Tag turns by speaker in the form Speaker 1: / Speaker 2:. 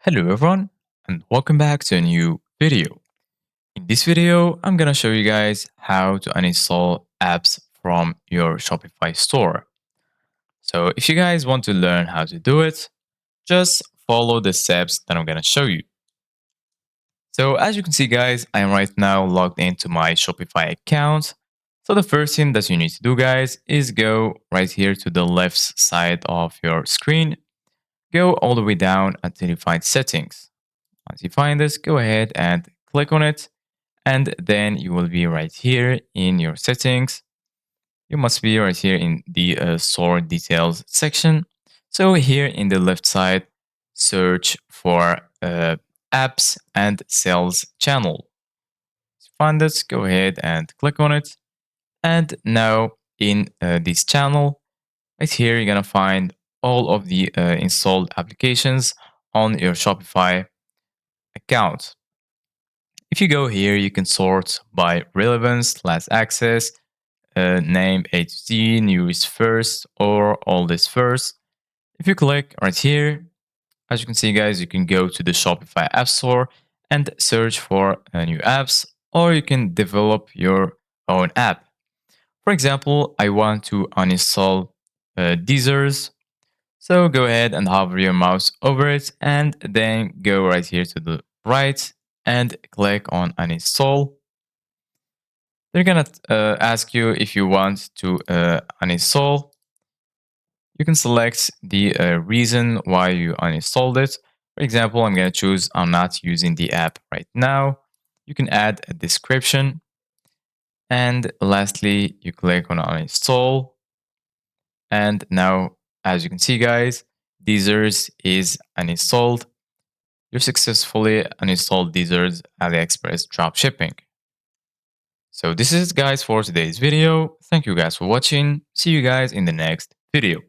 Speaker 1: Hello everyone and welcome back to a new video. In this video, I'm gonna show you guys how to uninstall apps from your Shopify store. So if you guys want to learn how to do it, just follow the steps that I'm gonna show you. So as you can see guys, I am right now logged into my Shopify account. So the first thing that you need to do guys is go right here to the left side of your screen. Go all the way down until you find settings. Once you find this, go ahead and click on it. And then you will be right here in your settings. You must be right here in the store details section. So here in the left side, search for apps and sales channel. To find this, go ahead and click on it. And now in this channel, right here, you're going to find all of the installed applications on your Shopify account. If you go here, you can sort by relevance, last access, name A to Z, newest first, or oldest first. If you click right here, as you can see, guys, you can go to the Shopify App Store and search for new apps, or you can develop your own app. For example, I want to uninstall Deezers. So go ahead and hover your mouse over it and then go right here to the right and click on uninstall. They're gonna ask you if you want to uninstall. You can select the reason why you uninstalled it. For example, I'm gonna choose I'm not using the app right now. You can add a description. And lastly, you click on uninstall. And now, as you can see, guys, Deezers is uninstalled. You successfully uninstalled Deezers AliExpress dropshipping. So this is it guys for today's video. Thank you guys for watching. See you guys in the next video.